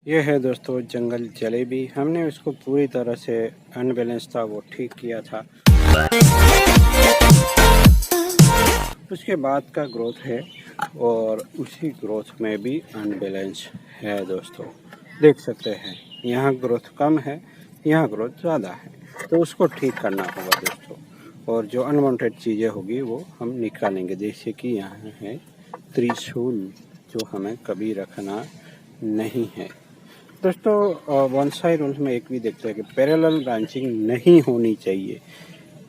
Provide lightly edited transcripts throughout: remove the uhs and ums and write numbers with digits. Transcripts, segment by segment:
ये है दोस्तों जंगल जलेबी। हमने उसको पूरी तरह से अनबैलेंस था वो ठीक किया था। उसके बाद का ग्रोथ है और उसी ग्रोथ में भी अनबैलेंस है दोस्तों। देख सकते हैं यहाँ ग्रोथ कम है, यहाँ ग्रोथ ज़्यादा है, तो उसको ठीक करना होगा दोस्तों। और जो अनवांटेड चीज़ें होगी वो हम निकालेंगे। जैसे कि यहाँ है त्रिशूल, जो हमें कभी रखना नहीं है दोस्तों। बोनसाई रूल्स में एक भी देखते हैं कि पैरेलल ब्रांचिंग नहीं होनी चाहिए।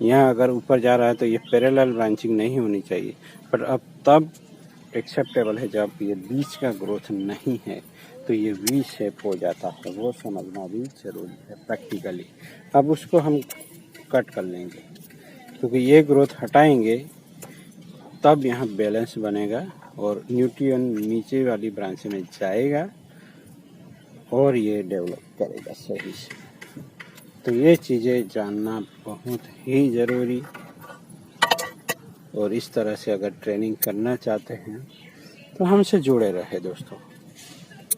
यहाँ अगर ऊपर जा रहा है तो ये पैरेलल ब्रांचिंग नहीं होनी चाहिए, पर अब तब एक्सेप्टेबल है जब ये बीच का ग्रोथ नहीं है, तो ये वी शेप हो जाता है। वो समझना भी जरूरी है प्रैक्टिकली। अब उसको हम कट कर लेंगे, क्योंकि ये ग्रोथ हटाएंगे तब यहाँ बैलेंस बनेगा और न्यूट्रिएंट नीचे वाली ब्रांच में जाएगा और ये डेवलप करेगा सही से। तो ये चीज़ें जानना बहुत ही ज़रूरी। और इस तरह से अगर ट्रेनिंग करना चाहते हैं तो हमसे जुड़े रहे दोस्तों।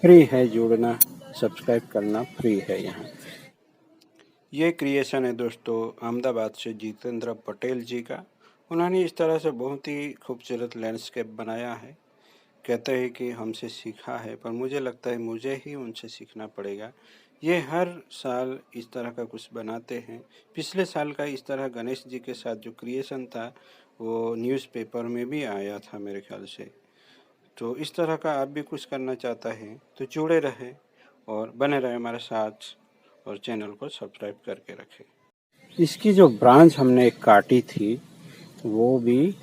फ्री है जुड़ना, सब्सक्राइब करना फ्री है। यहाँ ये क्रिएशन है दोस्तों अहमदाबाद से जितेंद्र पटेल जी का। उन्होंने इस तरह से बहुत ही खूबसूरत लैंडस्केप बनाया है। कहते हैं कि हमसे सीखा है, पर मुझे लगता है मुझे ही उनसे सीखना पड़ेगा। ये हर साल इस तरह का कुछ बनाते हैं। पिछले साल का इस तरह गणेश जी के साथ जो क्रिएशन था वो न्यूज़पेपर में भी आया था मेरे ख्याल से। तो इस तरह का आप भी कुछ करना चाहता है तो जुड़े रहे और बने रहे हमारे साथ और चैनल को सब्सक्राइब करके रखें। इसकी जो ब्रांच हमने काटी थी वो भी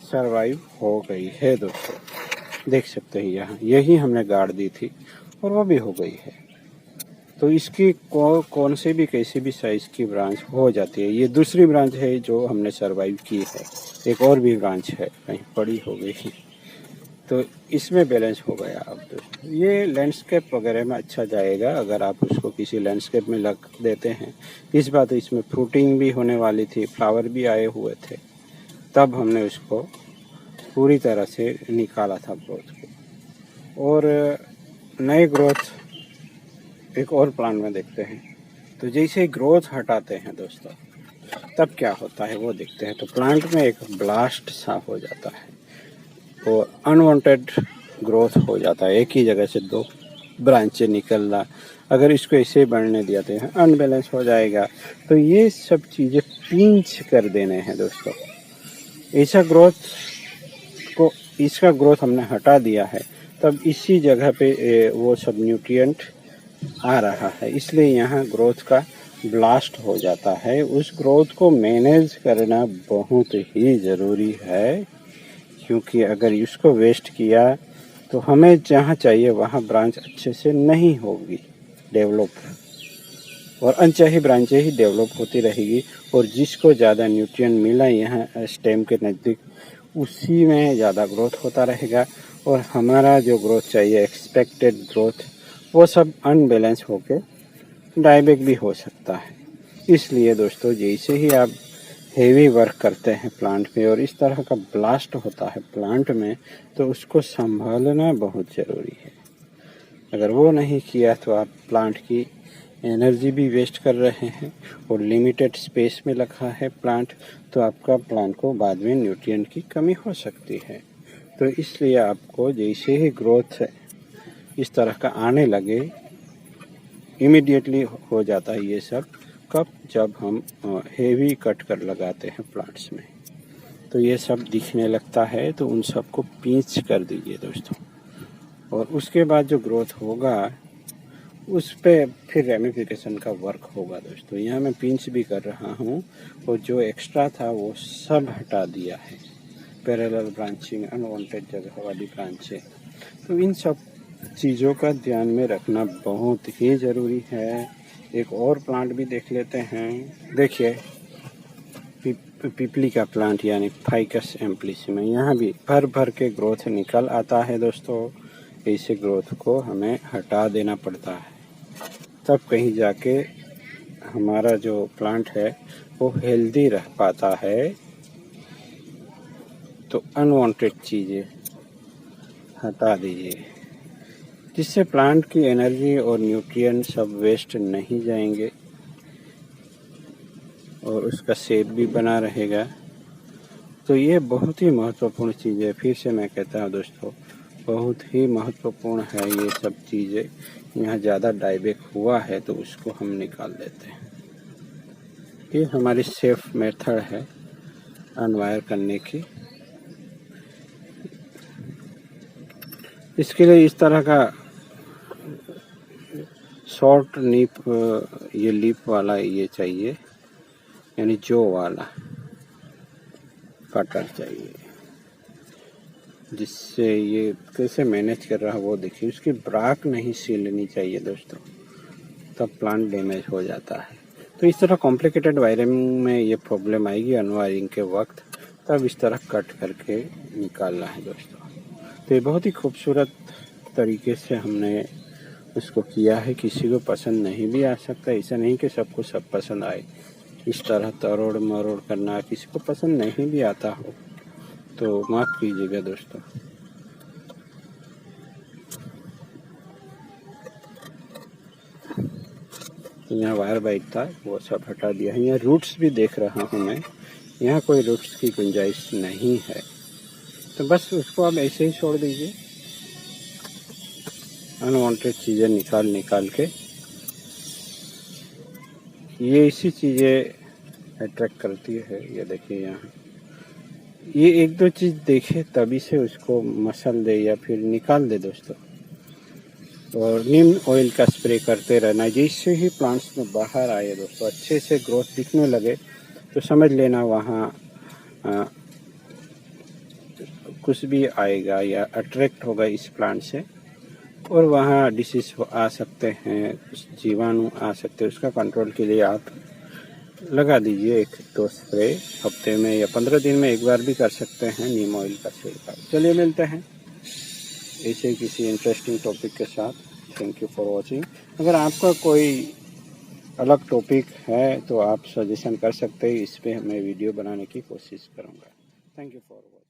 सरवाइव हो गई है दोस्तों। देख सकते हैं यहाँ यही हमने गाड़ दी थी और वो भी हो गई है। तो इसकी कौन से भी कैसी भी साइज की ब्रांच हो जाती है। ये दूसरी ब्रांच है जो हमने सरवाइव की है। एक और भी ब्रांच है कहीं पड़ी हो गई, तो इसमें बैलेंस हो गया। अब दोस्तों ये लैंडस्केप वगैरह में अच्छा जाएगा अगर आप उसको किसी लैंडस्केप में लग देते हैं। इस बार तो इसमें फ्रूटिंग भी होने वाली थी, फ्लावर भी आए हुए थे, तब हमने उसको पूरी तरह से निकाला था ग्रोथ को। और नए ग्रोथ एक और प्लांट में देखते हैं। तो जैसे ग्रोथ हटाते हैं दोस्तों तब क्या होता है वो देखते हैं। तो प्लांट में एक ब्लास्ट सा हो जाता है और अनवांटेड ग्रोथ हो जाता है। एक ही जगह से दो ब्रांचें निकलना, अगर इसको ऐसे बढ़ने दिया तो अनबैलेंस हो जाएगा। तो ये सब चीज़ें पिंच कर देने हैं दोस्तों। ऐसा ग्रोथ को, इसका ग्रोथ हमने हटा दिया है, तब इसी जगह पे वो सब न्यूट्रिएंट आ रहा है, इसलिए यहाँ ग्रोथ का ब्लास्ट हो जाता है। उस ग्रोथ को मैनेज करना बहुत ही ज़रूरी है, क्योंकि अगर इसको वेस्ट किया तो हमें जहाँ चाहिए वहाँ ब्रांच अच्छे से नहीं होगी डेवलप, और अनचाही ब्रांचें ही डेवलप होती रहेगी। और जिसको ज़्यादा न्यूट्रिएंट मिला यहाँ स्टेम के नज़दीक, उसी में ज़्यादा ग्रोथ होता रहेगा और हमारा जो ग्रोथ चाहिए एक्सपेक्टेड ग्रोथ, वो सब अनबैलेंस होके डायबैक भी हो सकता है। इसलिए दोस्तों जैसे ही आप हेवी वर्क करते हैं प्लांट पे और इस तरह का ब्लास्ट होता है प्लांट में, तो उसको संभालना बहुत ज़रूरी है। अगर वो नहीं किया तो आप प्लांट की एनर्जी भी वेस्ट कर रहे हैं और लिमिटेड स्पेस में रखा है प्लांट, तो आपका प्लांट को बाद में न्यूट्रिएंट की कमी हो सकती है। तो इसलिए आपको जैसे ही ग्रोथ इस तरह का आने लगे, इमीडिएटली हो जाता है ये सब। कब? जब हम हेवी कट कर लगाते हैं प्लांट्स में, तो ये सब दिखने लगता है। तो उन सबको पिंच कर दीजिए दोस्तों, और उसके बाद जो ग्रोथ होगा उस पर फिर रेमिफिकेशन का वर्क होगा दोस्तों। यहाँ मैं पिंच भी कर रहा हूँ और जो एक्स्ट्रा था वो सब हटा दिया है। पैरेलल ब्रांचिंग, अनवांटेड जगह वाली ब्रांचें, तो इन सब चीज़ों का ध्यान में रखना बहुत ही ज़रूरी है। एक और प्लांट भी देख लेते हैं। देखिए पिपली का प्लांट यानी फाइकस एम्प्लिसिम, यहाँ भी भर भर के ग्रोथ निकल आता है दोस्तों। ऐसे ग्रोथ को हमें हटा देना पड़ता है, तब कहीं जाके हमारा जो प्लांट है वो हेल्दी रह पाता है। तो अनवांटेड चीज़ें हटा दीजिए। जिससे प्लांट की एनर्जी और न्यूट्रिएंट सब वेस्ट नहीं जाएंगे और उसका शेप भी बना रहेगा। तो ये बहुत ही महत्वपूर्ण चीज़ है। फिर से मैं कहता हूँ दोस्तों, बहुत ही महत्वपूर्ण है ये सब चीज़ें। यहाँ ज़्यादा डाइबैक हुआ है तो उसको हम निकाल देते हैं। ये हमारी सेफ मेथड है अनवायर करने की। इसके लिए इस तरह का शॉर्ट नीप ये लीप वाला ये चाहिए, यानी जो वाला कटर चाहिए, जिससे ये कैसे मैनेज कर रहा है वो देखिए। उसकी ब्राक नहीं सीलनी चाहिए दोस्तों, तब प्लांट डैमेज हो जाता है। तो इस तरह कॉम्प्लिकेटेड वायरिंग में ये प्रॉब्लम आएगी अनवायरिंग के वक्त, तब इस तरह कट करके निकालना है दोस्तों। तो ये बहुत ही खूबसूरत तरीके से हमने उसको किया है। किसी को पसंद नहीं भी आ सकता, ऐसा नहीं कि सबको सब पसंद आए। इस तरह तरोड़ मरोड़ करना किसी को पसंद नहीं भी आता हो तो माफ़ कीजिएगा दोस्तों। यहाँ वायर बाइट था वो सब हटा दिया है। यहाँ रूट्स भी देख रहा हूँ मैं, यहाँ कोई रूट्स की गुंजाइश नहीं है, तो बस उसको आप ऐसे ही छोड़ दीजिए। अनवांटेड चीज़ें निकाल के ये इसी चीज़ें अट्रैक्ट करती है। ये देखिए यहाँ ये एक दो चीज़ देखे तभी से उसको मसल दे या फिर निकाल दे दोस्तों। और नीम ऑयल का स्प्रे करते रहना, जिससे ही प्लांट्स में बाहर आए दोस्तों, अच्छे से ग्रोथ दिखने लगे तो समझ लेना वहाँ कुछ भी आएगा या अट्रैक्ट होगा इस प्लांट से, और वहाँ डिसीज आ सकते हैं, कुछ जीवाणु आ सकते हैं। उसका कंट्रोल के लिए आप लगा दीजिए एक दो स्प्रे, हफ्ते में या 15 दिन में एक बार भी कर सकते हैं नीम ऑयल का छिड़काव। चलिए मिलते हैं ऐसे ही किसी इंटरेस्टिंग टॉपिक के साथ। Thank you for watching. अगर आपका कोई अलग टॉपिक है तो आप सजेशन कर सकते हैं, इस पर मैं वीडियो बनाने की कोशिश करूँगा। Thank you for watching.